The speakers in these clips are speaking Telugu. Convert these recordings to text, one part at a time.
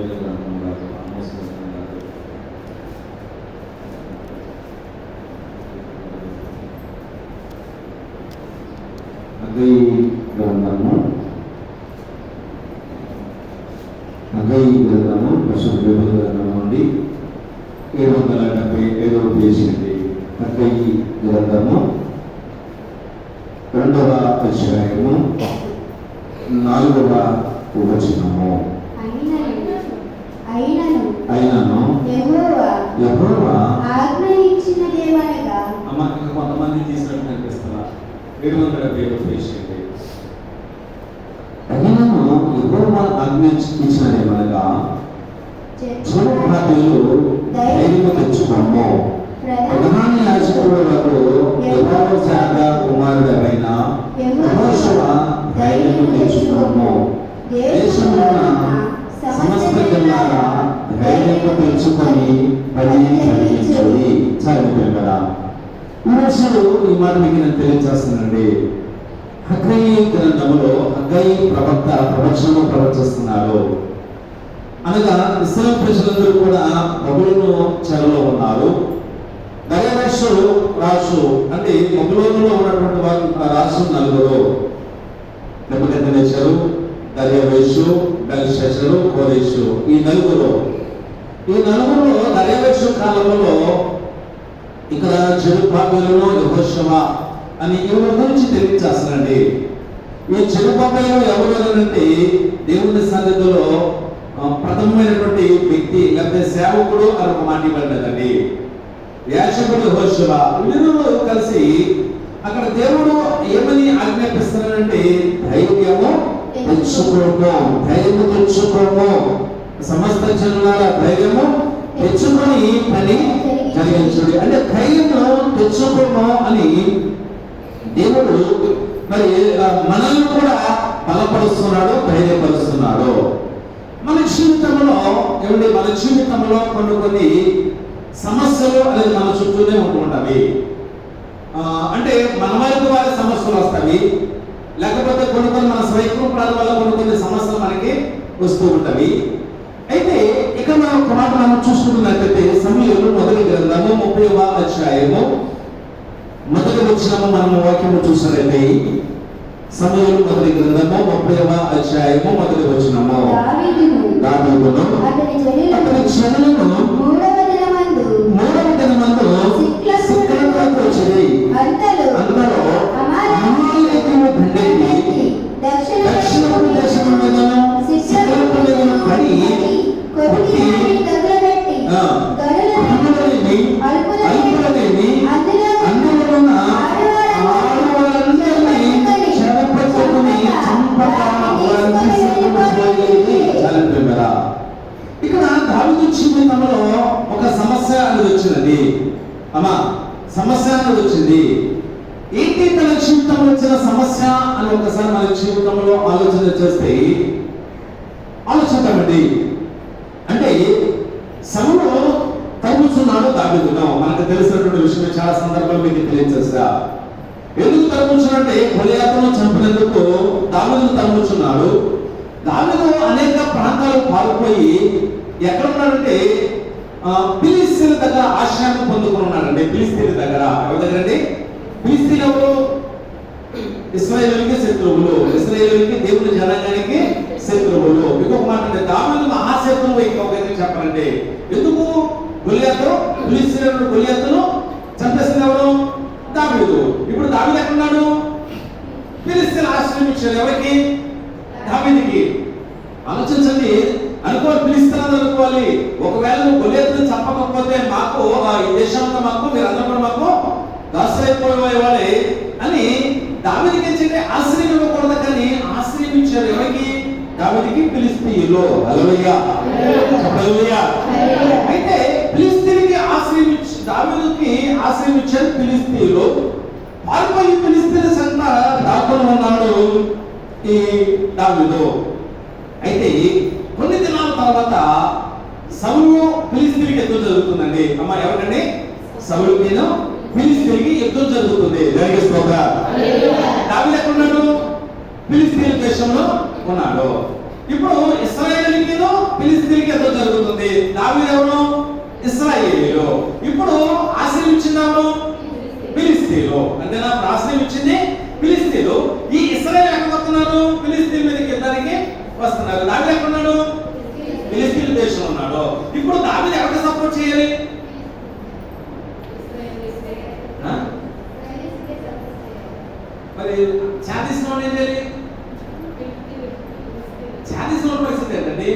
యోవేలు గ్రంథం కాదు, ఆమోస్ గ్రంథం కాదు, హగ్గయి గ్రంథము పరిశుద్ధ బైబిల్ గ్రంథం నుండి 775వ పేజీ నుండి హగ్గయి గ్రంథము 2వ అధ్యాయము 4వ వచనము. అయినను యెహోవా ఆజ్ఞయించినదేమనగా, అమ్మ ఇంకా కొంతమంది తీసినట్టు కనిపిస్తున్నా 775వ పేజీ నుండి. అయినను యెహోవా ఆజ్ఞయించినదేమనగా, జనభాగ్యులు ధైర్యము తెచ్చుకోము. ప్రధాన యాజకులకు యెహోషాఫాతు కుమారుడైన యెహోషువ ధైర్యము తెచ్చుకోము. దేశంలో సమస్త జనులారా ధైర్యము తెచ్చుకొని పని జరిగించండి. చదివాం కదా. ఈరోజు ఈ మాట మీకు నేను తెలియజేస్తానండి. హగ్గయి గ్రంథములో హగ్గయి ప్రవక్త ప్రవచనము ప్రవచిస్తున్నాడు. అనగా ఇశ్రాయేలు ప్రజలందరూ కూడా బబులోను చెరలో ఉన్నారు. దర్యావేషు రాజు అంటే బబులోనులో ఉన్నటువంటి వారు రాజు నలుగురు. నెబుకద్నెజరు, దర్యావేషు, బెల్షస్సరు, కోరెషు. ఈ నలుగురు దర్యావేషు కాలంలో ఇక్కడ జెరుబ్బాబెలు, యెహోషువ అని ఎవరి గురించి తెలియజేస్తానండి. ఈ జెరుబ్బాబెలు ఎవరు అంటే దేవుని సన్నిధిలో ప్రథమమైనటువంటి వ్యక్తి లేకపోతే సేవకుడు అని ఒక మాట ఇవ్వబడ్డదండి. యాజకుడు యెహోషువ వీరు కలిసి అక్కడ దేవుడు ఏమని ఆజ్ఞాపిస్తున్నాడంటే ధైర్యము తెచ్చుకోము, సమస్త జనులారా ధైర్యము తెచ్చుకొని పని జరిగించుడి. అంటే ధైర్యము తెచ్చుకోము అని దేవుడు మరి మనల్ని కూడా బలపరుస్తున్నాడు, ధైర్యపరుస్తున్నాడు. మన జీవితంలో కొన్ని సమస్యలు అనేది మన చుట్టూనే ఉంటుంటాయి. అంటే మన వైపు వారి సమస్యలు వస్తాయి, లేకపోతే కొన్ని మన స్వైకృపణాల వల్ల కొన్ని సమస్యలు మనకి వస్తూ ఉంటాయి. అయితే ఇక్కడ మనం ఒక మాట మనం చూసుకున్నట్లయితే సమూయేలు మొదటి గ్రంథము 30వ అధ్యాయము మొదటి వచనము మనము వాక్యము చూసినట్లయితే సమూయేలు మొదటి గ్రంథము 30వ అధ్యాయము మొదటి వచనము. దావీదును అతని జనులను మూడవ దినమందు సిక్లగుకు వచ్చిరి. అంతలో అమాలేకీయులు దండెత్తి దక్షిణపు దేశము మీదను సిక్లగు మీదను పడి కొట్టి గనులనేమి అల్పులనేమి అందులో ఉన్న ఆడవారందరినీ చెరపట్టుకుని చంపగా వారిని సిక్లగు చంపెదరా. ఇక్కడ దావీదు జీవితంలో ఒక సమస్య అనేది వచ్చినది. సమస్య అనేది వచ్చింది. ఏంటి తన జీవితంలో వచ్చిన సమస్య అని ఒకసారి మన జీవితంలో ఆలోచన చేస్తే ఆలోచిద్దామండి. అంటే సౌలు తరుముచున్నాడు దావీదును. మనకు తెలిసినటువంటి విషయం చాలా సందర్భాలు మీకు తెలియజేస్తా. ఎందుకు తరుముచున్నాడంటే గొలియాతును చంపినందుకు దావీదును తరుముచున్నాడు. దావీదు అనేక ప్రాంతాలు పారిపోయి ఎక్కడ ఉన్నాడంటే ఫిలిస్తీన్ల దగ్గర ఆశ్రయం పొందుకుని ఉన్నాడండి. ఫిలిస్తీన్ల దగ్గర ఎవరి దగ్గర అండి? ఫిలిస్తీన్లు ఎవరు? ఇశ్రాయేలుకి శత్రువులు, ఇశ్రాయేలుకి దేవుని జనాంగానికి శత్రువులు. ఇంకొక మాట అంటే దావీదు మహాశత్రువు. ఇంకొక చెప్పాలంటే ఎందుకు ఫిలిస్తీన్లు గొలియాతును చంపేసింది ఎవరు? దావీదు. ఇప్పుడు దావీదు ఎక్కడున్నాడు? ఫిలిస్తీన్లు ఆశ్రయం ఇచ్చాడు. ఎవరికి? దావీదుకి. ఆలోచించండి. అనుకోవాలి, ఫిలిస్తీన్లు అనుకోవాలి. ఒకవేళ నువ్వు గొలియాతును చంపకపోతే మాకు ఈ దేశంలో మాకు మీరందరూ కూడా మాకు దాసైపోయేవాళ్ళే అని దావీదుకి ఇచ్చింది. ఆశ్రయం ఇవ్వకూడదు కానీ ఆశ్రయం ఇచ్చారు. ఎవరికి? దావీదుకి, ఫిలిస్తీయులు. హల్లెలూయా. అయితే ఫిలిస్తీన్కి ఆశ్రయం ఇచ్చి దావీదుకి ఆశ్రయం ఇచ్చారు ఫిలిస్తీయులు. పారిపోయి ఫిలిస్తీన్ సంత దాక్కుని ఉన్నాడు ఈ దావీదు. అయితే కొన్ని దినాల తర్వాత సౌలు ఫిలిస్తీన్కి యుద్ధం జరుగుతుందండి. ఎవరికండి? సౌలుకి ఫిలిస్తీన్కి యుద్ధం జరుగుతుంది. దావీదు ఎక్కడున్నాడు? ఫిలిస్తీన్ దేశంలో ఉన్నాడు. ఇప్పుడు ఇశ్రాయేలుకి ఫిలిస్తీన్కి చూడండి, దావీదు ఎవరు? ఇశ్రాయేలీయులు. ఇప్పుడు ఆశ్రయించింది ఎవరు? ఫిలిష్తీయులు. అంతేనా? ఆశ్రయించింది ఫిలిష్తీయులు. ఈ ఇశ్రాయేలు ఎక్కడికి వస్తున్నారు? ఫిలిష్తీయుల మీదకి యుద్ధానికి వస్తున్నారు. దావీదు ఎక్కడున్నాడు? ఫిలిష్తీయుల దేశంలో ఉన్నాడు. ఇప్పుడు దావీదు ఎవరికి సపోర్ట్ చేయాలి? మరి ఛాతీసిన ఏం చేయాలి? ఛాతీసిన పరిస్థితి ఏంటండి?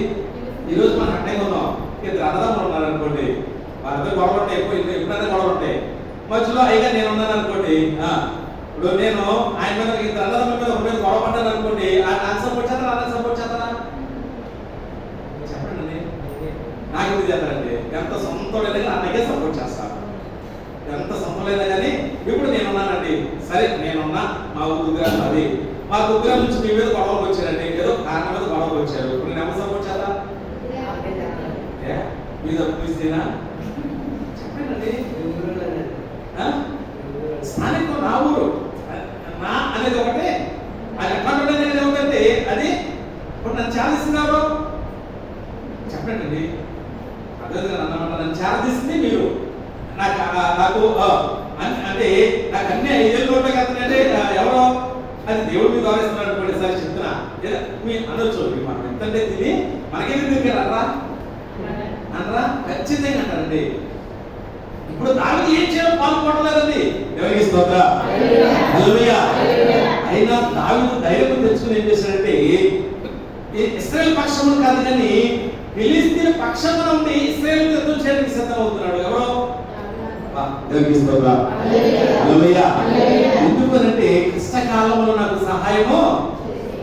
ఈరోజు మనం అడ్డంగా ఉన్నాం. ఇద్దరు అన్నదమ్ములు ఉన్నారు అనుకోండి, వారితో గొడవ ఉంటాయి, ఎప్పుడైనా గొడవ ఉంటాయి. మధ్యలో అయిగా నేను ఉన్నాను అనుకోండి, ఇప్పుడు నేను ఆయన మీద ఇద్దరు అన్నదమ్ముల మీద ఒక మీద గొడవ పడ్డాను అనుకోండి, నాకు సపోర్ట్ చేస్తారా? అన్నకు సపోర్ట్ చేస్తారా? చెప్పండి. నాకు ఇది చేస్తారండి. ఎంత సొంతమైనా అన్నకే సపోర్ట్ చేస్తాను, ఎంత సొంతమైనా కానీ. ఇప్పుడు నేనున్నానండి, సరే నేనున్నా, మా ఉగ్రహం అది, మా ఉగ్రహం నుంచి మీ మీద గొడవలు వచ్చారండి, ఏదో కారణం మీద గొడవలు వచ్చారు. ఇప్పుడు నేను ఎవరు సపోర్ట్ చేస్తా? మీద చూస్తేనా? చెప్పండి. స్థానిక నా ఊరు నా అనేది ఒకటే, అది ఎక్కడ అనేది ఏమిటంటే అది ఇప్పుడు నన్ను చాలిస్తున్నారు. చెప్పండి. అదే అన్నమాట, నన్ను చాలిస్తుంది మీరు. నాకు అంటే నాకు అన్ని 5 ఏళ్ళు ఉంటాయి కదంటే ఎవరో అది దేవుడు మీద గౌరవిస్తున్నాడు అనుకోండి. సార్ చెప్తున్నా, మీ అనొచ్చు, మనం ఎంతంటే తిని మనకేమి మీరు అర్రా అనరా? ఖచ్చితంగా అంటారండి. ఇప్పుడు దావీదు ఏం చేయడం పాల్గొనలేదండి. ఎవరికి స్తోత్రం, హల్లెలూయా. అయినా దావీదు ధైర్యం తెచ్చుకుని ఏం చేశాడంటే, ఇశ్రాయేలు పక్షమును కాదు కానీ ఫిలిష్తీయుల పక్షమున ఉండి ఇశ్రాయేలుతో యుద్ధం చేయడానికి సిద్ధమవుతున్నాడు. ఎవరో? దేవునికి స్తోత్రం, హల్లెలూయా. ఎందుకనంటే కష్టకాలంలో నాకు సహాయము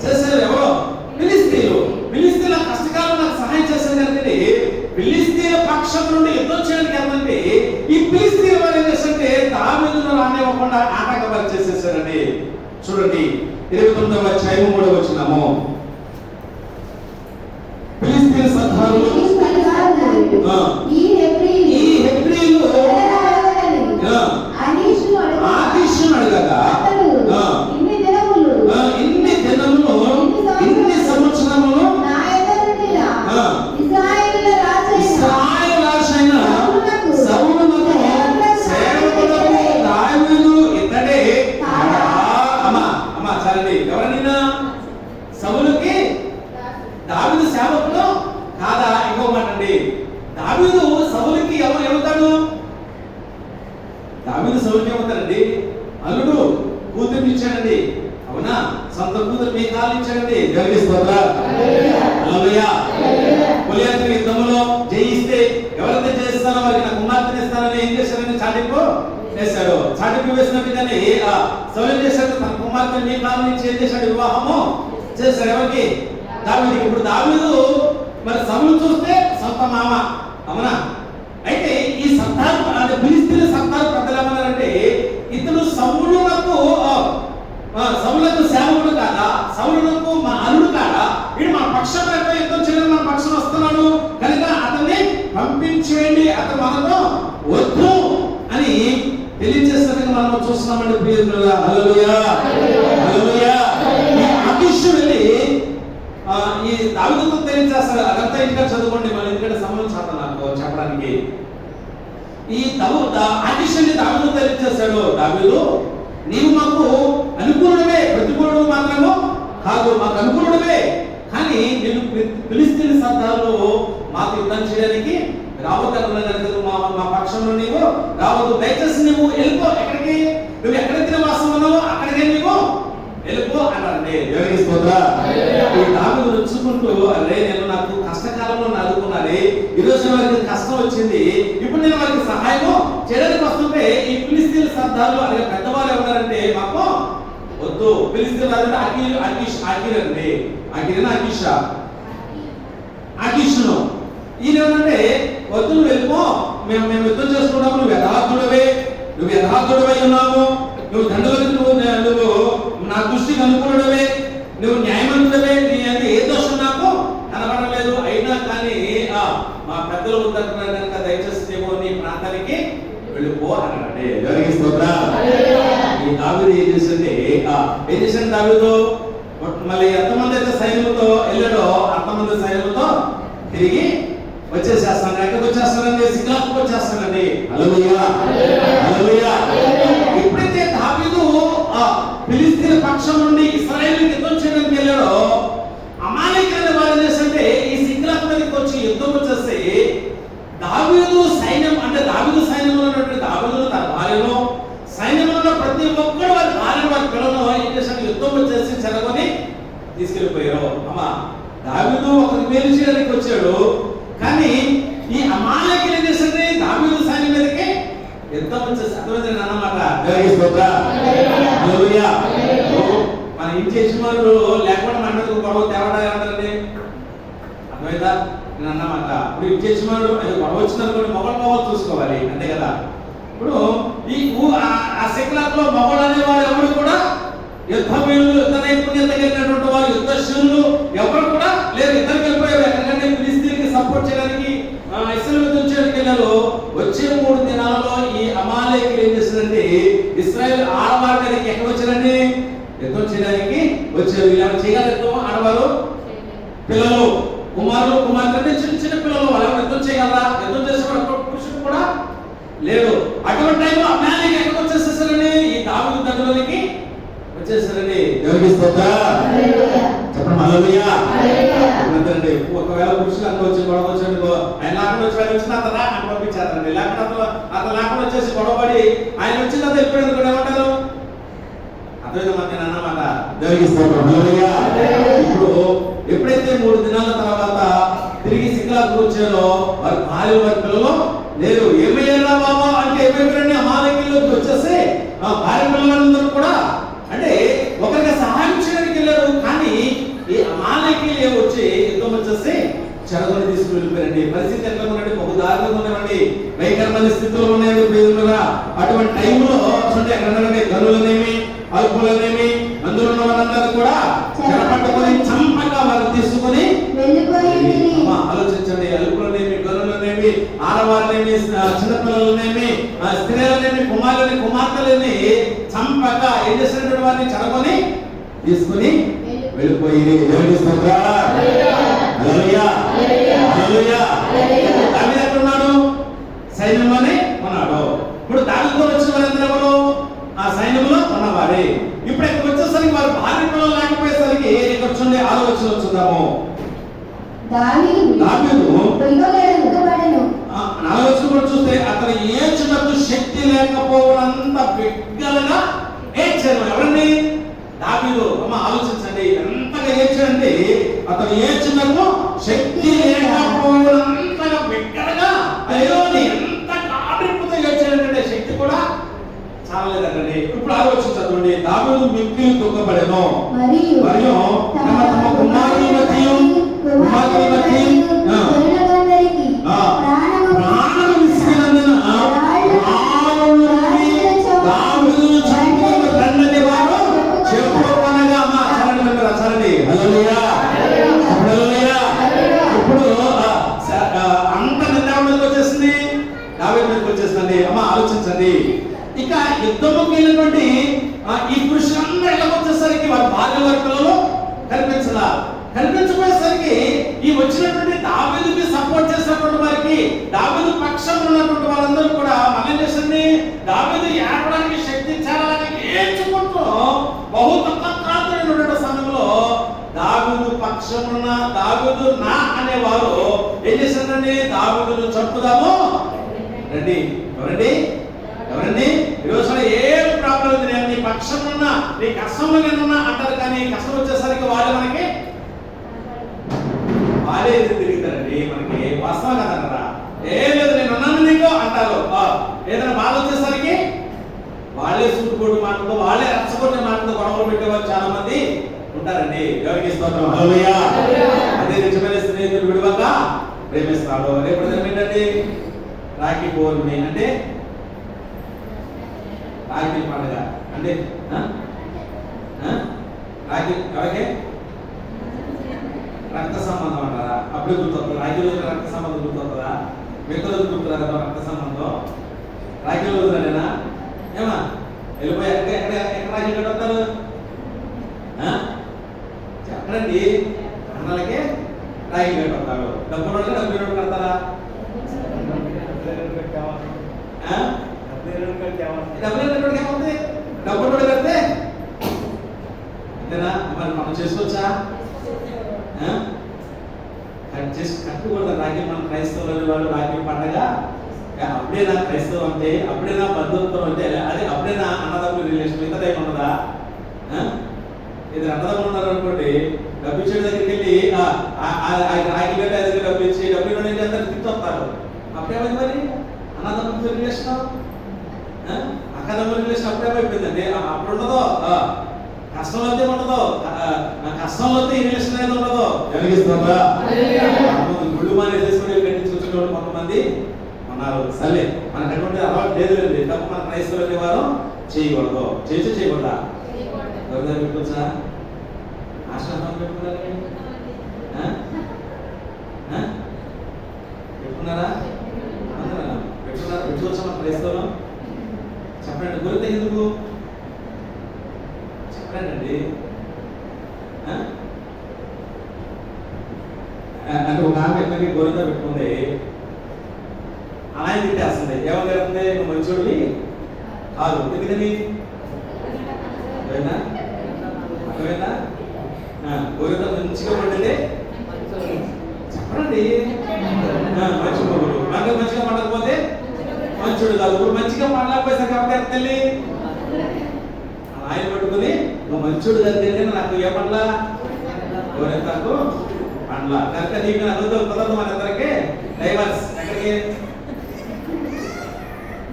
చేశారు. ఎవరో? ఫిలిష్తీయులు. ఫిలిష్తీయుల కష్టకాలంలో నాకు సహాయం చేశారు కనుక ఫిలిష్తీయుల పక్షం నుండి యుద్ధం చేయడానికి వెళ్తుంటే ఈ ఫిలిష్తీయుల వారు ఏం చేస్తుంటే దావీదును రానివ్వకుండా ఆటంకపరి చేసేసారండి. చూడండి 29వ అధ్యాయం 3వ వచనము. ఫిలిష్తీయుల సర్దారులు ఈ హెబ్రీయులు ఆకీషును అడగగా ఇన్ని దినములు ఇన్ని సంవత్సరములు ఇశ్రాయేలు రాజైన సౌలునకు సేవకుడకు దావీదు ఇతడే. అమ్మా చాలండి. ఎవరన్నా సౌలుకి దావీదు సేవకుడు కాదా? ఇంకో మాట అండి, దావీదు సౌలుకి ఎవరు ఏమవుతాడు? దావీదు సౌలుకి ఏమవుతాడండి? అల్లుడు కూతుర్ని ఇచ్చాడండి. అవునా? సొంత కూతురు మీ కాలు ఇచ్చాడండి. దేవునికి స్తోత్రం, హల్లెలూయా. గొలియాతు యుద్ధంలో జయిస్తే ఎవరైతే జయిస్తారో వారికి నా కుమార్తెని ఇస్తానని ఏం చేశారని చాటింపు వేశాడు. చాటింపు వేసినట్టుగానే సౌలు ఏం చేశాడు? తన కుమార్తెని మీ కాలు నుంచి ఏం చేశాడు? వివాహము చేశాడు. ఎవరికి? దావీదుకి. ఇప్పుడు దావీదు మరి సౌలు చూస్తే సొంత మామ. అవునా? అయితే ఈ సర్దారు అంటే ఫిలిష్తీయుల సర్దారు పెద్దలు ఏమన్నారంటే, ఇతను సౌలునకు సేవకుడు కాదా? సౌలునకు మా అల్లుడు కాదా? వీడు మన పక్షం యుద్ధం చేయడం మన పక్షం వస్తున్నాడు కనుక అతన్ని పంపించేయండి, అతను మనతో వద్దు అని తెలియజేస్తున్నట్టుగా మనం చూస్తున్నామండి. ప్రియులారా, హల్లెలూయా, హల్లెలూయా. ఆకీషు వెళ్ళి ఈ దావీదుతో తెలియజేస్తారు. అదంతా ఇంకా చదువుకోండి, మన ఎందుకంటే సమయం చాలు నాకు చెప్పడానికి. ఈ ఆకీషుని దావీదుతో తెలియజేస్తాడు, దావీదు నీవు మాకు అనుకూలుడవే, ప్రతికూలుడు మాత్రము కాదు, మాకు అనుకూలుడవే. కానీ నేను ఫిలిష్తీయుల సర్దారులు మాకు యుద్ధం చేయడానికి రావద్దు, మా పక్షంలో నీవు రావద్దు, దయచేసి నువ్వు వెళ్ళిపో. ఎక్కడికి? నువ్వు ఎక్కడైతే నివాసం ఉన్నావో అక్కడికే నీవు వెళ్ళిపో అన్నారండి. ఎవరికి స్తోత్రం. ఈ దావీదు నొచ్చుకుంటూ, అరే నేను నాకు కష్టకాలంలో నలుగుకున్నాను, ఈరోజు వారికి కష్టం వచ్చింది, ఇప్పుడు నేను వారికి సహాయము చేయడానికి వస్తుంటే ఈ ఫిలిష్తీయుల సర్దారులు అలాగే పెద్దవాళ్ళు ఏమన్నారంటే మాకు వద్దు. ఫిలిష్తీయులు ఆకీరండి, ఆకీషును ఈయన ఏమంటే వద్దు, నువ్వు వెళ్ళిపో, మేము యుద్ధం చేసుకుంటాము, నువ్వు యథార్థుడవై ఉన్నాము, నువ్వు దండలకు నువ్వు నా దృష్టికి అనుకూలుడవే, నువ్వు న్యాయవంతుడవే, నీ అంటే ఏ దోషం నాకు కనబడలేదు. అయినా కానీ మా పెద్దలు ఉద్దరున్నారు కనుక దయచేసి నీవు నీ ప్రాంతానికి వెళ్ళిపో అన్నాడండి. ఎవరికి స్తోత్రం. ఈ దావీదు ఏం చేశాడు? దావీదు మళ్ళీ ఎంతమంది అయితే సైన్యంతో వెళ్ళాడో అంతమంది సైన్యంతో తిరిగి వచ్చేసేస్తాను. ఎక్కడికి వచ్చేస్తానండి? సిగ్లాకు వచ్చేస్తానండి. హల్లెలూయా, హల్లెలూయా. ఎప్పుడైతే దావీదు ఆ ఫిలిస్తీన్ల పక్షం నుండి ఇశ్రాయేలుకి యుద్ధం చేయడానికి వెళ్ళాడో, అమాలేకీయుల వారు చేస్తుంటే ఈ సిగ్లాకు మీదకి వచ్చి యుద్ధం వచ్చేస్తే దావీదు సైన్యం, అంటే దావీదు సైన్యంలో ఉన్నటువంటి దావీదు తన భార్యను, సైన్యంలో ఉన్న ప్రతి ఒక్కరు వారి భార్యను, వారి పిల్లలను ఏం చేశాడు? యుద్ధం వచ్చేసి చెరగొని తీసుకెళ్ళిపోయారు. అమ్మా, దావీదు ఒకరికి మేలు చేయడానికి వచ్చాడు, కానీ ఈ అమాలేకీయులు ఏం చేసింది? దావీదు సైన్యం మీదకి యుద్ధం వచ్చేసి అర్థమైంది అన్నమాట. హల్లెలూయా. మన ఇంటి యజమానులు లేకుండా మన మీద గొడవ తేవడా ఏమంటారండి? అర్థమైందా నేను అన్నమాట. ఇప్పుడు ఇంటి యజమానుడు అది గొడవ వచ్చిందనుకోండి, మొగలు చూసుకోవాలి, అంతే కదా. ఇప్పుడు ఈ ఆ శిఖలాలో మొగలు అనేవారు ఎవరు కూడా యుద్ధ వీరులు, యుద్ధ నైపుణ్యత కలిగినటువంటి వారు, యుద్ధశూరులు ఎవరు కూడా లేరు. ఇద్దరికి వెళ్ళిపోయారు. ఎక్కడికంటే ఫిలిస్తీన్కి సపోర్ట్ చేయడానికి, ఇశ్రాయేలు యుద్ధం చేయడానికి వెళ్ళారు. వచ్చే 3 దినాలలో ఈ అమాలేకీయులు ఏం చేశారంటే ఇశ్రాయేల్ ఆడవారి మీదకి ఎక్కడ వచ్చారండి? యుద్ధం చేయడానికి వచ్చారు. ఇలా చేయగలరు ఆడవారు, పిల్లలు, కుమారులు, కుమార్తెలు, చిన్న చిన్న పిల్లలు, వాళ్ళు యుద్ధం చేయగలరా? యుద్ధం చేసేవాడు పురుషుడు కూడా లేడు. అటువంటి టైంలో అమాలేకీయులు ఎక్కడికి వచ్చేసేసారండి? ఈ దావీదు దండలోనికి వచ్చేసారండి. ఎవరికి స్తోత్రం, చెప్పండి హల్లెలూయా. అంతేనండి. ఒకవేళ పురుషులు అంత వచ్చి గొడవ వచ్చాడు, ఆయన లేకుండా వచ్చి వచ్చిన అతను అని పంపించారండి. లేకుండా అతను లేకుండా వచ్చేసి గొడవపడి ఆయన వచ్చిన తర్వాత వెళ్ళిపోయింది కూడా ఏమంటారు? అర్థమైంది అన్నమాట. దేవునికి స్తోత్రం, హల్లెలూయా. ఇప్పుడు ఎప్పుడైతే 3 దినాల తర్వాత తిరిగి సిగ్లాకు వచ్చారో వారి భార్య, వారి పిల్లలు లేరు. ఏమయ్యారా బాబా అంటే ఏమైపోయారండి? అమాలేకీయులకు వచ్చేసి ఆ భార్య పిల్లలందరూ కూడా, అంటే ఒకరికి సహాయం చేయడానికి వెళ్ళారు, కానీ ఈ అమాలేకీయులు వచ్చి యుద్ధం వచ్చేసి చెరగొని తీసుకుని వెళ్ళిపోయారండి. పరిస్థితి ఎట్లా ఉందండి? ఒక దారుణంగా ఉన్నామండి, భయంకరమైన స్థితిలో ఉన్నాయండి ప్రియులుగా. అటువంటి టైంలో చూడండి, ఎక్కడ గనులనేమి, అల్పులనేమి, అందులో ఉన్న వాళ్ళందరూ కూడా చెరపట్టుకొని చంపగా వారు తీసుకుని ఆలోచించండి. అల్పులనేమి, గనులనేమి, ఆడవాళ్ళనేమి, చిన్నపిల్లలనేమి, స్త్రీలనేమి, కుమారులని, కుమార్తెలని చంపగా ఏం చేసినటువంటి వారిని చెరగొని తీసుకుని వెళ్ళిపోయి దావీదు ఎక్కడున్నాడు? సైన్యంలోనే ఉన్నాడు. ఇప్పుడు దావీదుతో వచ్చిన వారందరూ ఎవరు? ఆ సైన్యంలో ఉన్నవారే. ఇప్పుడు ఇక్కడ వచ్చేసరికి వారు భార్య పిల్లలు లేకపోయేసరికి ఇక్కడ చూడండి, ఆలోచన వచ్చుదాము. దావీదు ఆలోచన కూడా చూస్తే అతను ఏడ్చినట్టు శక్తి లేకపోవడంత బిగ్గరగా ఏడ్చారు. ఎవరండి? దావీదు. అమ్మ ఆలోచించండి, ఎంతగా ఏడ్చాడంటే అతను ఏడ్చినట్టు శక్తి లేకపోవడంతగా బిగ్గరగా, అయ్యో ఎంత కాడిపోతే ఏడ్చాడంటే శక్తి కూడా చాలలేదండి. ఇప్పుడు ఆలోచించండి. దావీదు మిక్కిలి దుఃఖపడెను, మరియు తమ కుమారుని మధ్య ప్రాణం విసిగినందున దావీదును చంపుటకు రండని వారు చెప్పుకొనగా. చరణి హల్లెలూయా, హల్లెలూయా. ఇప్పుడు అంత నిద్ర మీదకి వచ్చేసింది, దావీదు మీదకి వచ్చేసిందండి. అమ్మ ఆలోచించండి. ఇక యుద్ధంలోకి వెళ్ళినటువంటి ఈ పురుషులందరూ ఎలా వచ్చేసరికి వారి భార్య, వారి పిల్లలు కనిపించబోయేసరికి ఈ వచ్చినటువంటి దావీదుకి సపోర్ట్ చేసినటువంటి వారికి, దావీదు పక్షం ఉన్నటువంటి వాళ్ళందరూ కూడా మనం చేసింది, దావీదు ఏడవడానికి శక్తి చేరాలని ఏడ్చుకుంటూ బహు తత్కాంతుడైన సమయంలో దావీదు పక్షమున్న, దావీదు నా అనేవారు ఏం చేశారండి? దావీదును చంపుదాము రండి. ఎవరండి? ఎవరండి? ఈరోజు ఏం ప్రాబ్లం ఉంది, నేను నీ పక్షం ఉన్నా, నీ కష్టంలో నేనున్నా అంటారు, కానీ కష్టం వచ్చేసరికి వాళ్ళు మనకి వాళ్ళే తిరుగుతారండి. మనకి వాస్తవం కదన్నారా? ఏం లేదు, నేను ఉన్నాను నీకు అంటారు. ఏదైనా బాధ వచ్చేసరికి వాళ్ళే సూటుకోటి మాటలతో, వాళ్ళే రచ్చగొట్టే మాటలతో గొడవలు పెట్టేవాళ్ళు చాలా మంది ఉంటారండి. ఎవరికి స్తోత్రం, హల్లెలూయా. అదే నిజమైన స్నేహితులు విడివక ప్రేమిస్తాడు. రేపు ఏంటండి? రాఖీ పౌర్ణమి అంటే రాఖీ పండుగ అంటే రాఖీ ఎవరికి? రక్త సంబంధం అంటారా? అప్పుడే గుర్తొస్తుంది. రాఖీ రోజు రక్త సంబంధం గుర్తొస్తుందా? మిగతా రోజు గుర్తురా కదా రక్త సంబంధం. రాఖీ రోజునేనా? ఏమా వెళ్ళిపోయి ఎక్కడ రాఖీ కడతారు? చెప్పండి. అన్నలకి రాఖీ కడతారు. డబ్బులు డబ్బు కడతారా? చేసి కట్టుకూడదు రాఖీ. మన క్రైస్తవులు వాళ్ళు రాఖీ పండగ అప్పుడే నా క్రైస్తవం అంటే, అప్పుడే నా బంధుత్వం అంటే, అదే అప్పుడే నా అన్నదమ్ముల రిలేషన్. మిగతా టైం ఉన్నదా? ఇది అన్నదమ్ములు ఉన్నారు అనుకోండి, డబ్బు ఇచ్చే దగ్గరికి వెళ్ళి రాఖీ గంట దగ్గర డబ్బు ఇచ్చి డబ్బు ఇవ్వడానికి అందరు తిట్టొస్తారు. అప్పుడేమైంది మరి అన్నదమ్ముల రిలేషన్, అక్కదమ్ముల రిలేషన్ అప్పుడేమైపోయిందండి? అప్పుడు ఉండదో, కష్టంలో అయితే ఉండదు, కష్టంలో అయితే ఈ రిలేషన్ అనేది ఉండదు. జరిగిస్తుందా? గుళ్ళు మానే చేసుకుని కట్టించుకుంటున్న కొంతమంది ఉన్నారు. సరే, మనకు అటువంటి అలవాటు లేదు లేదు. తప్ప మన క్రైస్తవులు అనేవారు చేయకూడదు. చేయకూడదా? ఎవరిదా పెట్టుకోవచ్చా? ఆశ్రమం పెట్టుకున్నారా? పెట్టుకున్నారా? పెట్టుకోవచ్చా మన క్రైస్తవులు? చెప్పండి. గురిత ఎందుకు చెప్పండి. అంటే ఒక ఆమె ఎక్కడికి గోరిత పెట్టుకుంది, ఆయన తిట్టేస్తుంది. ఏమని జరుగుతుంది? నువ్వు మంచోడివి కాదు. ఎందుకని? అర్థమైందా? గోరిత మంచిగా పండితే చెప్పండి మంచి మొగుడు. మనకు మంచిగా పండకపోతే మంచోడు కాదు. ఇప్పుడు మంచిగా పండలేకపోయేసరికి కాబట్టి తల్లి ఆయన పట్టుకుని నువ్వు మంచోడు కలిగితే నాకు ఏ పండ్ల గోరెంతకు పండ్ల కనుక నీకు అనుభవం కుదరదు. మన ఇద్దరికి డైవర్స్. ఎక్కడికి?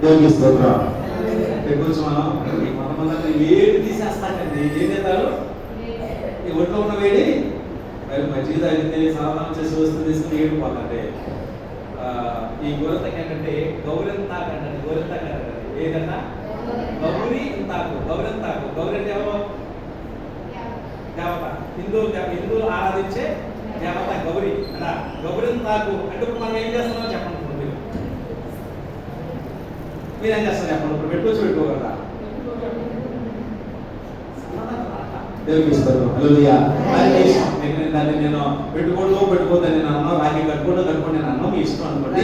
దేవునికి స్తోత్రం. కొంచెం మనం కొంతమంది వేడి తీసేస్తాకండి. ఏం చేస్తారు? ఈ ఒంట్లో ఉన్న వేడి మజ్జిగ తాగితే సాధనం చేసి వస్తుంది తీసుకుని ఏడిపోతుంటే ఈ గోరెంతకి ఏంటంటే గౌరెంతాకు అంటండి. గోరెంతాకు అంటండి. ఏదన్నా గౌరీ ఇంతాకు, గౌరెంతాకు. గౌరీ అంటే ఎవరు? దేవత. హిందువులు ఆరాధించే దేవత గౌరీ అలా. గౌరెంతాకు అంటే ఇప్పుడు మనం ఏం చేస్తున్నామో చెప్పండి. మీరేం చేస్తారు చెప్పండి. ఇప్పుడు పెట్టుకోవచ్చు పెట్టుకోగలరా? దాన్ని నేను పెట్టుకోదని నేను అన్నాను. రాఖీ కట్టుకోండి నేను అన్నాను. మీ ఇష్టం అనుకోండి.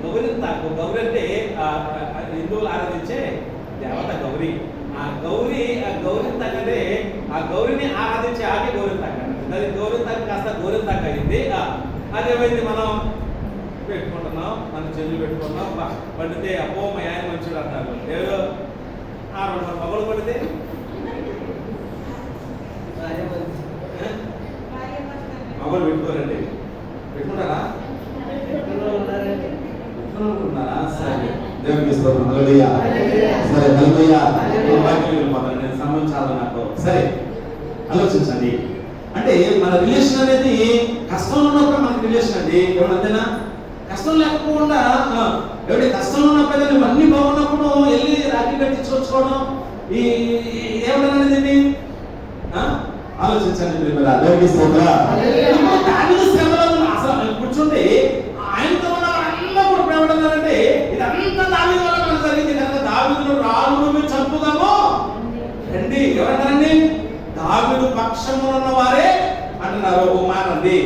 గౌరింతాకు. గౌరి అంటే హిందువులు ఆరాధించే దేవత గౌరీ. ఆ గౌరింతాకు అంటే ఆ గౌరిని ఆరాధించే ఆగే గౌరింతాకు అంటే. అది గౌరింతాకు కాస్త గోరింతాకు అయింది. అదేమైంది? మనం పెట్టుకుంటున్నాం, మన చెల్లి పెట్టుకున్నాం. పడితే అబ్బో మా ఆయన మంచిడు అంటారు. ఏదో 6 మగలు పడితే మగలు పెట్టుకోరండి. పెట్టుకుంటారా? పెట్టుకున్నారా? సరే, దేవునికి స్తోత్రం. హల్లెలూయా. సరే, హల్లెలూయా. నేను సమయం చాలా నాకు. సరే, ఆలోచించండి. అంటే మన రిలేషన్ అనేది కష్టంలో ఉన్నప్పుడు మనకి రిలేషన్ అండి. ఎవరంతేనా? కష్టం లేకపోకుండా ఎవరి కష్టంలో ఉన్నప్పుడు నువ్వు అన్ని బాగున్నప్పుడు వెళ్ళి రాఖీ కట్టించుకోవడం ఈ ఏమన్నది ఆలోచించండి. దావిదు శ్రమలో అసలు కూర్చుంటే ఆయనతో ఉన్న వాళ్ళందరూ కూడా ఏమంటున్నారంటే ఇదంతా దావీదు వల్ల మనకు జరిగింది కనుక దావీదును రాళ్ళను చంపుదాము రండి. ఎవరంటారండి? దావీదు పక్షంలో ఉన్న వారే అంటున్నారు. ఓ మాట అండి.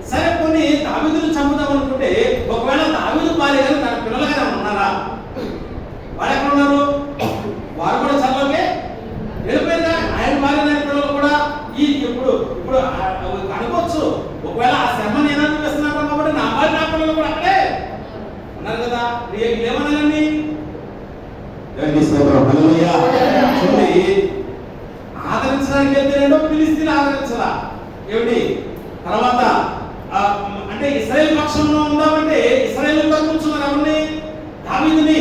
సరే, కొన్ని దావీదును చంపుదాం అనుకుంటే ఒకవేళ దావీదు భార్య గారు తన పిల్లలు కానీ ఉన్నారా? వారు ఎక్కడ ఉన్నారు? వారు కూడా చల్లకే వెళ్ళిపోయిందా? ఆయన భార్య పిల్లలు కూడా ఇప్పుడు అనుకోవచ్చు. ఒకవేళ ఆ శ్రమ నేను అనిపిస్తున్నాను కాబట్టి నా భార్య నా పిల్లలు కూడా అక్కడే ఉన్నారు కదా. ఏమన్నారండి? చూడండి, ఆదరించడానికి వెళ్తే రెండో ఫిలిస్తీన్లు ఆదరించరా ఏమిటి? తర్వాత అంటే ఇశ్రాయేల్ పక్షంలో ఉందామంటే ఇశ్రాయేల్ కూర్చున్నారు ఎవరిని? దావీదుని.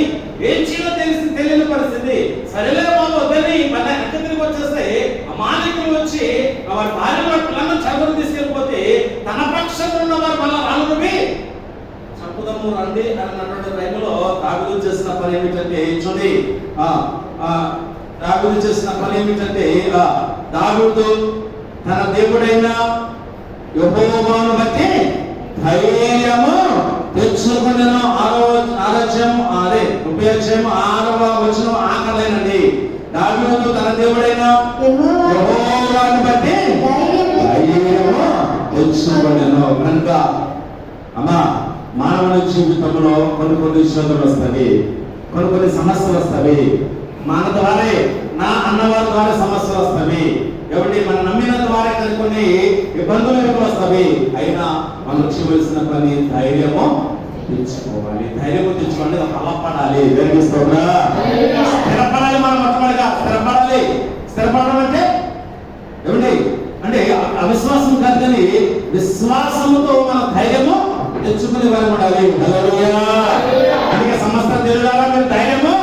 ఏం చేయాలో తెలియని పరిస్థితి. సరేలే బాబు వద్దని మళ్ళీ వెనక తిరిగి వచ్చేస్తే అమాలేకులు వచ్చి వారి భార్య పిల్లలను చదువులు తీసుకెళ్ళిపోతే తన పక్షంలో ఉన్న వారు మళ్ళీ రాళ్ళువి చంపుదమ్ము రండి అన్నటువంటి టైంలో దావీదు చేసిన పని ఏమిటంటే చూడండి, దావీదు చేసిన పని ఏమిటంటే దావీదు తన దేవుడైన యెహోవాను బట్టి ధైర్యము తెచ్చుకునేను. 6వ వచనం ఆకలేనండి. దావీదు తన దేవుడైన యెహోవాను బట్టి ధైర్యము తెచ్చుకునేను. కనుక అమ్మా, మానవుని జీవితంలో కొన్ని శ్రద్ధలు వస్తాయి, కొన్ని సమస్యలు వస్తాయి. మన ద్వారా నా అన్నవారి ద్వారా సమస్యలు వస్తాయి. ఏమంటే మనం నమ్మిన ద్వారా కొన్ని ఇబ్బందులు వస్తాయి. అయినా మనం చేయవలసిన పని ధైర్యము తెచ్చుకోవాలి. ధైర్యము తెచ్చుకోండి, బలపడాలి. జరిగిస్తుందా? స్థిరపడాలి. మనం మొట్టమొదటిగా స్థిరపడాలి. స్థిరపడడం అంటే ఏమండి అంటే అవిశ్వాసం కాదు, కానీ విశ్వాసముతో మన ధైర్యము తెచ్చుకునే వారు ఉండాలి. హల్లెలూయా. అందుకే సమస్త దేవుడారా మీరు ధైర్యము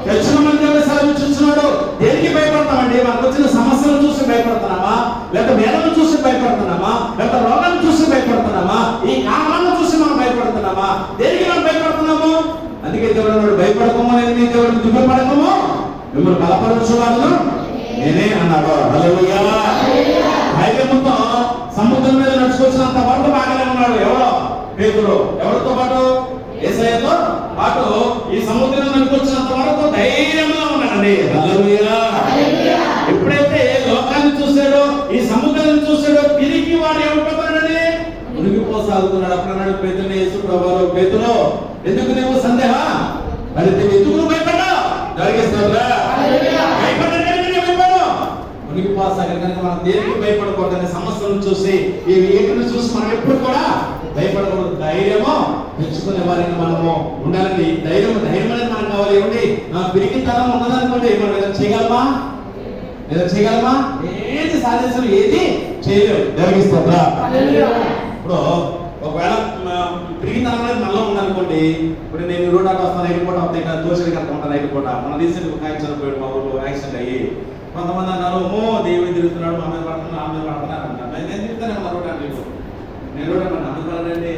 తెచ్చుకోమని చెప్పి సెలవు చూస్తున్నాడు. దేనికి భయపడతామండి? మనకు వచ్చిన సమస్యలను చూసి భయపడుతున్నామా, లేకపోతే వేదనను చూసి భయపడుతున్నామా, లేకపోతే రోగాన్ని చూసి భయపడుతున్నామా, ఈ కారణాలను చూసి మనం భయపడుతున్నామా? దేనికి మనం భయపడుతున్నాము? అందుకే దేవుడు భయపడకము, నేను మీ దేవుడిని దిగుపడకము, మిమ్మల్ని బలపరచువాడును నేనే అన్నాడు. హల్లెలూయా. ధైర్యముతో సముద్రం మీద నడుచుకొచ్చినంత వరకు బాగానే ఉన్నాడు. ఎవరో పేతురు. ఎవరితో పాటు? యేసయ్యతో పాటు ఈ సముద్రం నడుచుకొచ్చినంత వరకు ధైర్యంగా ఉన్నాడండి. హల్లెలూయా. ఎప్పుడైతే లోకాన్ని చూశాడో, ఈ సముద్రాన్ని చూశాడో, పిరికి వాడు ఏమైపోతాడండి? మునిగిపోసాగుతున్నాడు. అప్పుడు అన్నాడు పేతురుని, యేసు ప్రభువు, పేతురు ఎందుకు నువ్వు సందేహ మరి ఎందుకు భయపడ్డా? జరిగిస్తుందా? మునిగిపోసాగ కనుక మనం దేనికి భయపడకూడదని సమస్యలను చూసి ఈ వీటిని చూసి మనం ఎప్పుడు కూడా భయపడకూడదు. ధైర్యము తెచ్చుకునే వారిని మనము ఉండాలండి. ధైర్యం అనేది మనకు కావాలి. ఏమండి పిరికితనం ఉన్నదనుకోండి, మనం ఏదో చేయగలమా? ఏది సాధించడం, ఏది చేయలేము. జరిగిస్తుందా? ఇప్పుడు ఒకవేళ పిరికితనం అనేది మనలో ఉందనుకోండి, ఇప్పుడు నేను రోడ్ ఆట వస్తాను, నైట్ పూట వస్తాయి కదా, దోషుడికి వెళ్తా ఉంటాను నైట్ పూట. మన రీసెంట్ ఒక యాక్సిడెంట్ పోయాడు, మా ఊళ్ళో యాక్సిడెంట్ అయ్యి కొంతమంది అన్నారు, దేవుడు తిరుగుతున్నాడు, మా మీద పడుతున్నాడు, నా మీద పడుతున్నారు అంటారు. నేను తిరుగుతాను మా రోడ్ అంటే, నేను రోడ్ అంటే నన్ను పడదండి,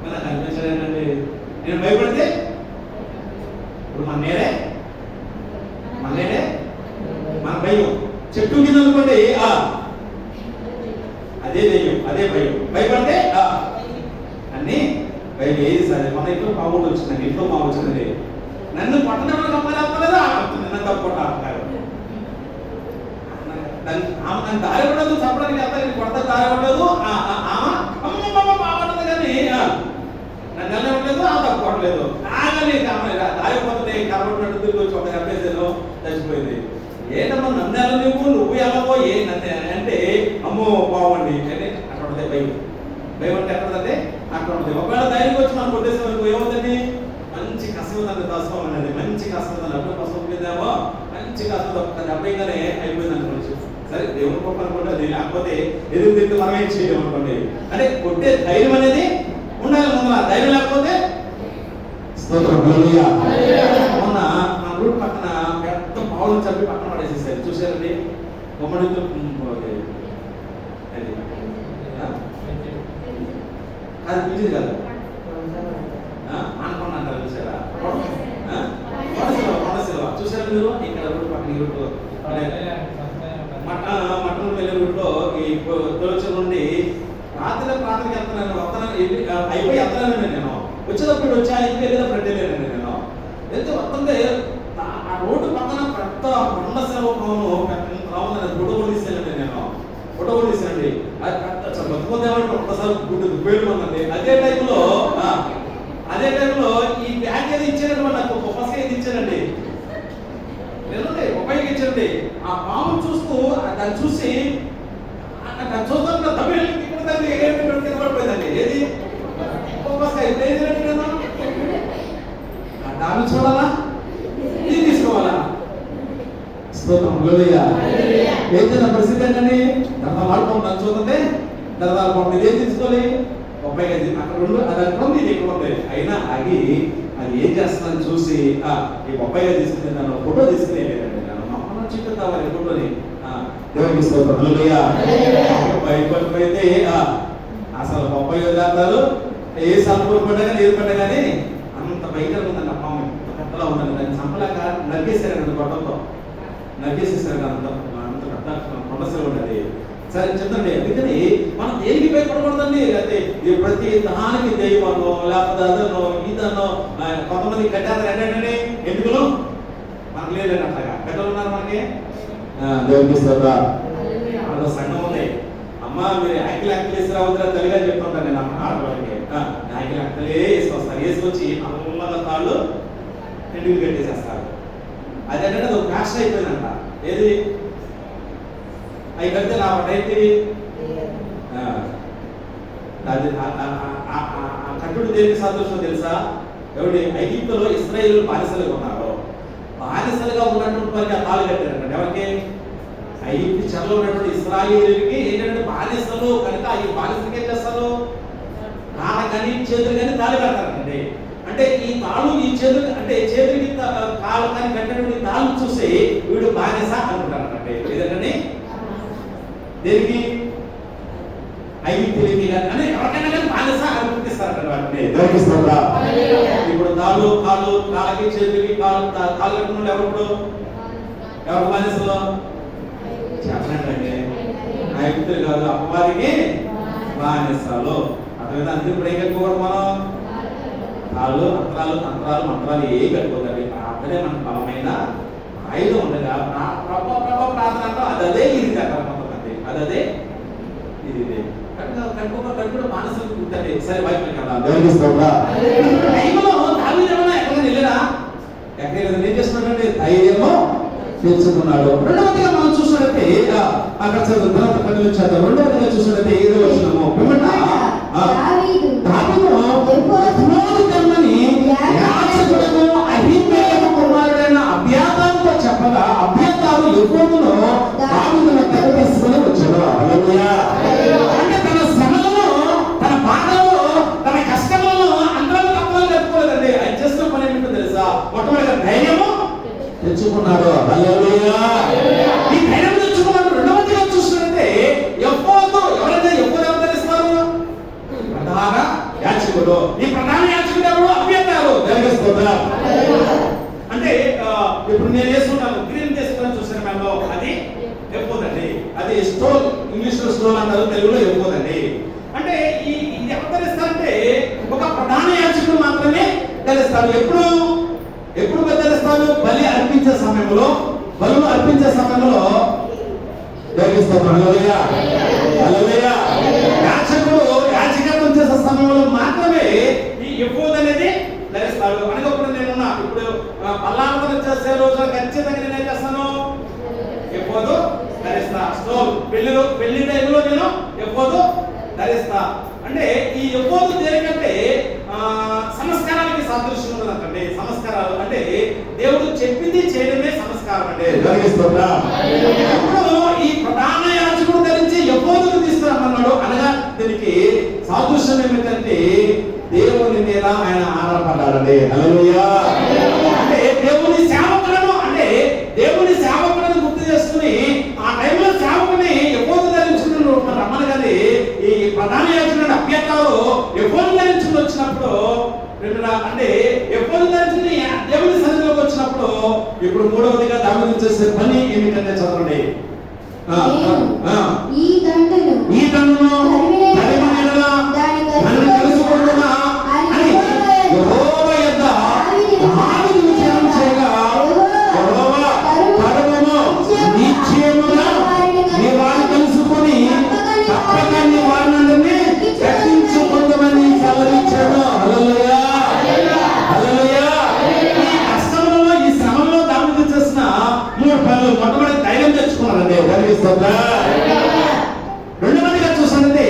నాకు అనిపించలేదండి. నేను భయపడితే ఇప్పుడు మన నేరే మన భయం. చెట్టు కింద అనుకోండి, అదే దెయ్యం, అదే భయం. భయపడితే అన్ని భయం. ఏది సరే, మన ఇంట్లో పావుడు వచ్చిందండి, ఇంట్లో మా వచ్చిందండి, నన్ను పట్టణంలో కప్పాలి అవ్వలేదా? నన్ను తప్పకుండా అంటారు. ఆమె దారి ఉండదు, చంపడానికి వెళ్తాను, కొడత దారి ఉండదు, బాగుంటుంది కానీ నన్ను నెల ఉండలేదు, తప్పుకోవట్లేదు. ఆగలి దారి పోతుంది, కరబట్టినట్టు తిరిగి వచ్చి ఒక కప్పేసాను, చచ్చిపోయింది. ఏంటమ్మా నన్ను ఎలా నువ్వు ఎలాగో ఏ నన్ను అంటే అమ్మో బాగుండి అంటే అక్కడ ఉంటుంది భయం. భయం అంటే ఎక్కడ ఉంటుంది? అక్కడ ఉంటుంది. ఒకవేళ ధైర్యం వచ్చి మనం కొట్టేసే వరకు ఏమవుతుంది? మంచి కష్టం దాచుకోమన్నది, మంచి కష్టం అప్పుడు పసుపు మీదేమో మంచి కష్టం దెబ్బగానే అయిపోయింది అనుకోవచ్చు. సరే దేవుని గొప్ప అనుకుంటుంది, లేకపోతే ఎదురు తిరిగి మనం ఏం చేయలేము అనుకోండి. అంటే కొట్టే ధైర్యం అనేది ఉండాలి ముందు. ధైర్యం లేకపోతే మొన్న మన రూట్ పక్కన పెద్ద పావులు చంపి పక్కన పడేసేసారు, చూసారండి? బొమ్మడితో అది పిలిచింది కాదు, అనుకున్నా అంటారు, చూసారా? కొండశిల్వ చూసారా మీరు? ఇక్కడ రూట్ పక్కన రూట్ మటన్ వెళ్ళే రూట్లో ఈ తొలచు నుండి రాత్రికి వెళ్తున్నాను, అయిపోయి వెళ్తున్నానండి. నేను వచ్చేటప్పుడు వచ్చా, ఇంటికి వెళ్ళేటప్పుడు వెళ్ళానండి. నేను వెళ్తే వస్తుంటే ఆ రోడ్డు పక్కన పెద్ద కొండశిల్వ ఫోటో తీసానండి. నేను ఫోటో తీసానండి. అది పెద్ద బతుకుందేమంటే ఒక్కసారి గుడ్డు దుబ్బేయడం ఉందండి. అదే టైంలో ఈ బ్యాగ్ ఏది ఇచ్చారండి, నాకు ఉపయోగ ఇచ్చారండి, ఉపయోగించండి. ఆ పాము చూస్తూ దాన్ని చూసి చూస్తాను పడిపోయిందండి. ఏది దాన్ని చూడాలా, ఇది తీసుకోవాలా? ఏం చేసిన పరిస్థితి ఏంటండి? వాడుకోండి, దాన్ని చూస్తుంటే వాడుకోండి, ఇది ఏం తీసుకోవాలి? బొప్పాయి అక్కడ రెండు అది అక్కడ ఉంది, ఇది ఇక్కడ ఉంది. అయినా ఆగి అది ఏం చేస్తుందని చూసి ఈ బొప్పాయిగా తీసుకుని నన్ను ఫోటో తీసుకుని వెళ్ళానండి. నన్ను చూపిద్దామని ఫోటోని దేవుడికి భయపడిపోయితే అసలు బొప్పాయి వదిలేస్తారు. ఏ సంపూర్ పడ్డా కానీ ఏది పడ్డా కానీ అంత భయంకరంగా ఉందండి. అమ్మ పెద్దలా ఉందండి. దాన్ని చంపలేక నరికేసారండి, గొట్టంతో నరికేసేసారు. అంత పెద్ద కొండశిల్వ ఉండేది. సరే చెప్తండి. అందుకని మనం దేనికి భయపడకూడదండి. అయితే ప్రతి దానికి దెయ్యమనో లేకపోతే అదనో ఇదనో కొంతమంది కట్టారు ఏంటంటే ఎందుకులో మనకు లేదండి. అట్లాగా పెద్దలు ఉన్నారు మనకి, అదో సంఘం ఉంది. అమ్మ మీరు యాక్టిల్ వేసి రావద్దురా తల్లిగా చెప్తుంటాను నేను ఆడవాళ్ళకి. యాక్టిల్ వేసుకొస్తారు, వేసుకొచ్చి అమ్మల తాళ్ళు ఎండుకు కట్టేసేస్తారు. అదేంటంటే అది ఒక ఫ్యాషన్ అయిపోయిందంట. ఏది అవి కడితే నా ఏంటి అది కట్టుడు దేనికి సంతోషం తెలుసా? ఎవడి ఐగుప్తులో ఇశ్రాయేలు బానిసలుగా ఉన్నారు. బానిసలుగా ఉన్నటువంటి వారికి ఆ తాళి కట్టారంట. ఎవరికి? ఐగుప్తు చెరలో ఉన్నటువంటి ఇశ్రాయేలుకి ఏంటంటే బానిసలు కనుక ఈ బానిసలకి ఏం చేస్తారు? కాళ్ళ కానీ చేతులు కానీ తాళి కడతారండి. అంటే ఈ తాళు ఈ చేతులు అంటే చేతులకి కాళ్ళు కానీ కట్టినటువంటి తాళు చూసి వీడు బానిస అనుకుంటారంటే. ఏదంటే దేనికి? ఐగుప్తులకి కానీ ఎవరికైనా కానీ బానిస అని గుర్తిస్తారంట వాటిని. దొరికిస్తారా? ఇప్పుడు తాళు కాళ్ళకి చేతులకి కాళ్ళు కట్టుకున్న ఎవరు బానిసలు? చెప్పండి. ఐగుప్తులు కాదు, అమ్మవారికి బానిసలు. అర్థమైంది? అందుకే ఇప్పుడు ఏం కట్టుకోకూడదు మనం? తాళ్ళు తంత్రాలు మంత్రాలు ఏ కట్టుకోదండి. ప్రార్థనే మనకు బలమైన ఆయుధం ఉండగా ప్రభా ప్రార్థన అంటే అదే ఇది కట్టాలి కొంతమంది. అదే ఇది కట్టుకోవడం మానసిక గుర్తండి. సరే బయట కదా ఎక్కడ వెళ్ళరా? ఎక్కడ ఏం చేస్తున్నాడంటే ధైర్యము తెచ్చుకున్నాడు. రెండవదిగా మనం చూసినట్లయితే అక్కడ తర్వాత చదువు. రెండవదిగా చూసినట్లయితే 7వ వచనము కుమారుడైన అబ్యాతారుతో చెప్పగా అబ్యాతారు ఎఫోదును దావీదును తీసుకొని వచ్చాడు. అంటే తన శ్రమలను, తన బాధలను, తన కష్టలను అందరూ తప్పని కట్టుకోలేదండి. ఆయన చేసిన పని ఏమిటో తెలుసా? మొట్టమొదటిగా ధైర్యము తెచ్చుకున్నాడు. ఈ ధైర్యం తెచ్చుకున్నాడు. రెండవదిగా చూసినట్టే ఎఫోదు ఎవరైనా ఎఫోదు ఎవరు తెలుస్తారు? ప్రధాన యాజకుడు. ఈ ప్రధాన యాజకుడు ఎవరు? అబ్యాతారు. అంటే ఇప్పుడు నేను వేసుకున్నాను గ్రీన్ తీసుకుని చూసాను మేము. అది ఎఫోదండి. అది స్టోన్, ఇంగ్లీష్ లో స్టోన్ అంటారు, తెలుగులో ఎఫోదండి. అంటే ఇది ఎవరు ధరిస్తారంటే ఒక ప్రధాన యాజకుడు మాత్రమే ధరిస్తారు. ఎప్పుడు ధరిస్తారు? బలి అర్పించే సమయంలో, బలులు అర్పించే సమయంలో ధరిస్తారు. యాజకత్వం చేసే సమయంలో మాత్రమే ఈ ఎఫోద్ అనేది ధరిస్తాడు. అనగప్పుడు నేనున్నా ఇప్పుడు పల్లాంతరం చేసే రోజు ఖచ్చితంగా నేనేం చేస్తాను? ఎఫోదు ధరిస్తా. పెళ్లి టైంలో నేను ఎఫోదు ధరిస్తా. అంటే ఈ ఎఫోదు దేనికంటే సంస్కారానికి సాదృశ్యం ఉన్నదంటే. సంస్కారాలు అంటే దేవుడు చెప్పింది చేయడమే సంస్కారం అంటే. ఇప్పుడు ఈ ప్రధాన యాజకుడు ధరించి ఎఫోదును తీసుకురమ్మన్నాడు అనగా దీనికి సాదృశ్యం ఏమిటంటే దేవుని మీద ఆయన ఆధారపడ్డాడండి. హల్లెలూయా. అంటే దేవుని సేవకులను గుర్తు చేసుకుని ఆ టైంలో సేవకుని ఎఫోదు ధరించుకుని రమ్మని కానీ ఈ ప్రధాన యాజకుడు అభ్యర్థాలు ఎఫోదు ధరించుకుని వచ్చినప్పుడు అంటే ఎఫోదు ధరించుకుని దేవుని సన్నిధిలోకి వచ్చినప్పుడు ఇప్పుడు మూడవదిగా దావీదు చేసే పని ఏమిటంటే చదవండి. ఈ దండను తెలుసుకుంటున్నా అని యెహోవా యొద్ద దావీదు విచారణ చేయగా యెహోవా పరమము నిశ్చయముగా నీ వారిని తెలుసుకొని తప్పక నీ వారిని రక్షించుకుందామని సెలవిచ్చాడు. హల్లెలూయా. హల్లెలూయా. ఈ కష్టంలో, ఈ శ్రమంలో దావీదు చేసిన 3 పనులు. మొట్టమొదటి ధైర్యం తెచ్చుకున్నాడండి. రెండవదిగా చూసినట్టే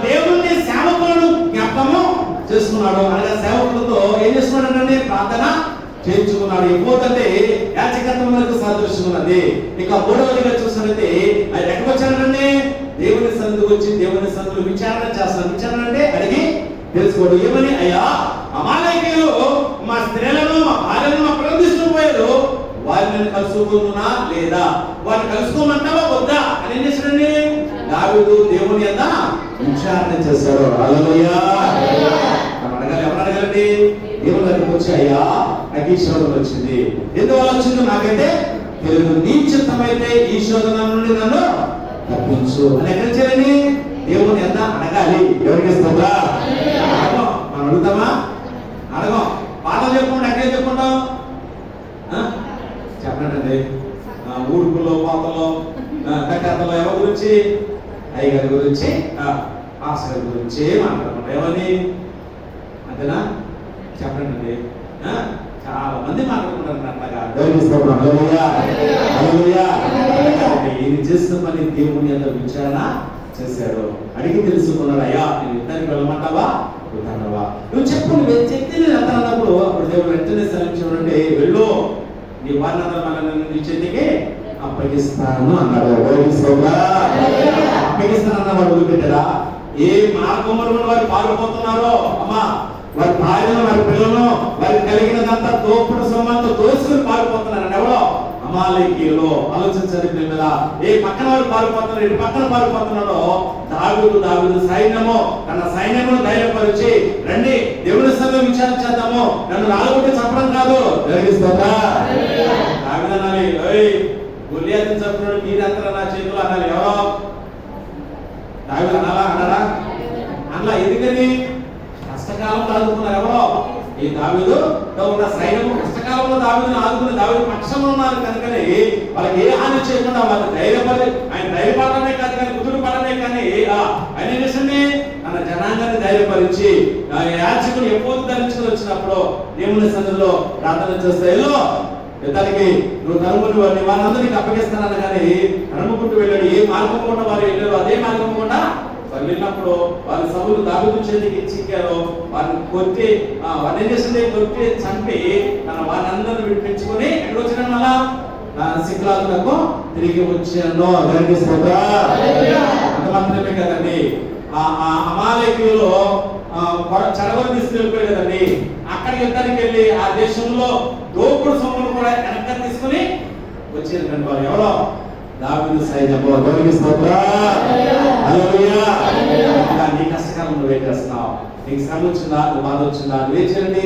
దేవుని సేవకులను జ్ఞాపకము చేసుకున్నాడు. అనగా సేవకులతో ఏం చేస్తున్నాడంటే ప్రార్థన చేయించుకున్నాడు. ఎప్పుడంటే యాజకత్వములకు సాదృశ్యం ఉన్నది. ఇక మూడవదిగా చూసినట్టే ఆయన ఎక్కడికి వచ్చాడంటే దేవుని సన్నిధికి వచ్చి దేవుని సన్నిధిలో విచారణ చేస్తాడు. విచారణ అంటే అడిగి తెలుసుకోడు. ఏమని? అయ్యా అమాలేకీయులు మా స్త్రీలను, మా భార్యలను, మా పిల్లలు తీసుకుపోయారు. వారిని కలుసుకుంటున్నా లేదా, వారిని కలుసుకోమంటావా వద్దా అని ఏం చేశాడండి? దావీదు దేవుని యొద్ద విచారణ చేశాడు. హల్లెలూయా. అడగాలి. ఎవరు అడగాలండి? దేవుని దగ్గరికి వచ్చి అయ్యా నాకు ఈ శోధన వచ్చింది, ఎందువల్ల వచ్చిందో నాకైతే తెలియదు, నీ చిత్తమైతే ఈ శోధన నుండి నన్ను తప్పించు అని ఎక్కడ చేయాలి? దేవుని యొద్ద అడగాలి. ఎవరికి ఇస్తుందా? మనం అడుగుతామా? అడగం. పాటలు చెప్పుకుంటా ఎక్కడ చెప్పుకుంటాం? చెప్పండి. ఊడుపుల్లో, పాతలో, కట్టలో ఎవరి గురించి? అయ్యగారి గురించి, ఆశగారి గురించి మాట్లాడుకుంటాం. ఏమని? అంతేనా? చెప్పండి. చాలా మంది మాట్లాడుకుంటారు అట్లాగా. దేవుని స్తోత్రం. హల్లెలూయా, హల్లెలూయా. ఈయన చేసిన పని దేవుని అంత విచారణ చేశాడు. అడిగి తెలుసుకున్నాడు, అయ్యా నేను యుద్ధానికి వెళ్ళమంటావా వద్దన్నావా? నువ్వు చెప్పు, నువ్వు చెప్తే నేను అన్నప్పుడు అప్పుడు దేవుడు వెంటనే సెలవించాడంటే, వెళ్ళు నీ వారిని మన నీ చేతికి అప్పగిస్తాను అన్నాడు. అప్పగిస్తాను అన్నవాడు వదిలిపెట్టారా? ఏ మార్గంలో వారు పాల్గొతున్నారో అమ్మా, వారి భార్యను, వారి పిల్లలను, వారికి కలిగినదంతా దోపుడు సొమ్మంతా దోసుకుని పాల్గొతున్నారని ఎవరో అమాలేకీయులు. ఆలోచించండి మీద ఏ పక్కన వారు పాల్గొతున్నారు, ఇటు పక్కన పాల్గొతున్నాడో దావీదు సైన్యము తన సైన్యమును ధైర్యపరిచి, రండి దేవుని సభ విచారణ చేద్దాము, నన్ను రాలగొట్టి చంపడం కాదు జరిగిస్తుందా దావీదు అనాలి, గొల్లియాతుని చంపినాడు మీరంతా నా చేతులు అనాలి. ఎవరో దావీదు అనాలా అన్నారా? అట్లా ఎందుకని కష్టకాలంలో ఆదుకున్నారు ఎవరో ఈ దావీదు ఉన్న సైన్యము కష్టకాలంలో దావీదుని ఆదుకుని దావీదు పక్షంలో ఉన్నారు కనుకని వాళ్ళకి ఏ హాని చేయకుండా వాళ్ళు ధైర్యపడి ఆయన ధైర్యపడమే కాదు కానీ కుదురు పడమే కానీ ఆయన విషయమే తన జనాంగాన్ని ధైర్యపరిచి యాజకులు ఎప్పుడు ధరించుకుని వచ్చినప్పుడు దేవుని సన్నిధిలో ప్రార్థన చేస్తే యుద్ధానికి నువ్వు తరుముని వారిని వాళ్ళందరికీ అప్పగిస్తానన్న కానీ తరుముకుంటూ వెళ్ళాడు. ఏ మార్గం కూడా వారు వెళ్ళారు, అదే మార్గం కూడా వారు వెళ్ళినప్పుడు వాళ్ళ సభలు దావీదు చేతికి చిక్కారు. వారిని కొట్టి వారిని ఏం చేసింది, కొట్టి చంపి వారిని అందరిని విడిపించుకొని ఎక్కడికి వచ్చిన మళ్ళా సిక్లాగులకు తిరిగి వచ్చాను. అంత మాత్రమే కదండి, అమాలేకీయులు చెడగొని తీసుకెళ్ళిపోయారు కదండి. అక్కడికి యుద్ధానికి వెళ్ళి ఆ దేశంలో దోపుడు సొమ్మును కూడా వెనక తీసుకుని వచ్చారు కండి. వారు ఎవరో దావీదు సైన్యము. దేవునికి స్తోత్రం. హల్లెలూయా. నీ కష్టకాలం నువ్వేం చేస్తున్నావు? నీకు శ్రమ వచ్చిందా, నువ్వు బాధ వచ్చిందా, నువ్వేం చేయండి,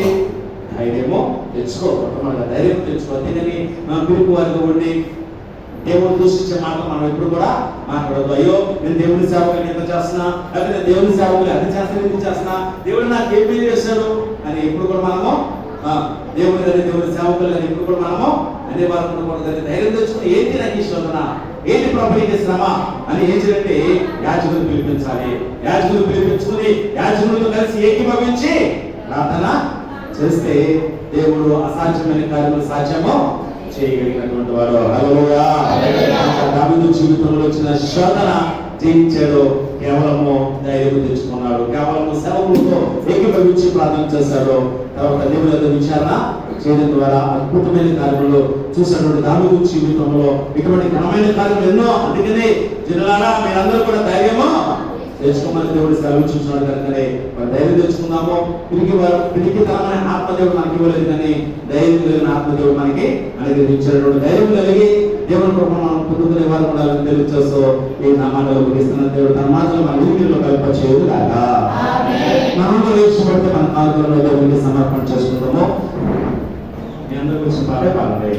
ధైర్యము తెచ్చుకో. మొట్టమొదటిగా ధైర్యం తెచ్చుకో. దీనిని మనం పిలుపు వారిగా ఉండి దేవుని దూషించే మాటలు మనం ఎప్పుడు కూడా మాట్లాడదు. అయ్యో నేను దేవుని సేవకుని ఎంత చేస్తున్నా, లేకపోతే నేను దేవుని సేవకుని అది చేస్తున్నా ఇది చేస్తున్నా, దేవుడు నాకు ఏమీ చేశాడు అని ఎప్పుడు కూడా మనము దేవుని కానీ దేవుని సేవకులు కానీ ఎప్పుడు కూడా మనము అనే వారు ధైర్యం తెచ్చుకుని ఏంటి నాకు ఈ శోధన, ఏంటి ప్రభుత్వ శ్రమ అని ఏం చేయాలంటే యాజకులు పిలిపించాలి. యాజకులు పిలిపించుకుని యాజకులతో కలిసి ఏకీభవించి ప్రార్థన చేస్తే దేవుడు అసాధ్యమైన కార్యములు సాధ్యము చేయగలిగినటువంటి వాడు. హల్లెలూయా. దావీదు జీవితంలో వచ్చిన శోధన జయించాడు. కేవలము ధైర్యం తెచ్చుకున్నాడు, కేవలము సేవకులతో ఏకీభవించి ప్రార్థన చేశాడు. తర్వాత దేవుని యొక్క విచారణ చేయడం ద్వారా అద్భుతమైన కార్యములు చూసినటువంటి దావీదు జీవితంలో ఇటువంటి ఘనమైన కార్యములు ఎన్నో. అందుకనే జనులారా మీరందరూ కూడా ధైర్యము తెచ్చుకోమని దేవుడు సెలవించున్నాడు కనుకనే మనం ధైర్యం తెచ్చుకుందాము. పిరికితనమైన ఆత్మదేవుడు మనకి ఇవ్వలేదు కానీ ధైర్యం కలిగిన ఆత్మదేవుడు మనకి అనుగ్రహించాడు. ధైర్యం కలిగి దేవుని కృప మనం పొందుకునే వారు ఉండాలని తెలియచేస్తూ ఈ నా మాటలు ముగిస్తున్న దేవుడు తన మాటలు మన ఊరిలో కల్ప చేయదు కాగా మనలో వేసుపడితే మన మార్గంలో దేవుడికి సమర్పణ చేసుకుంటాము. మీ అందరి గురించి పాడే పాడండి.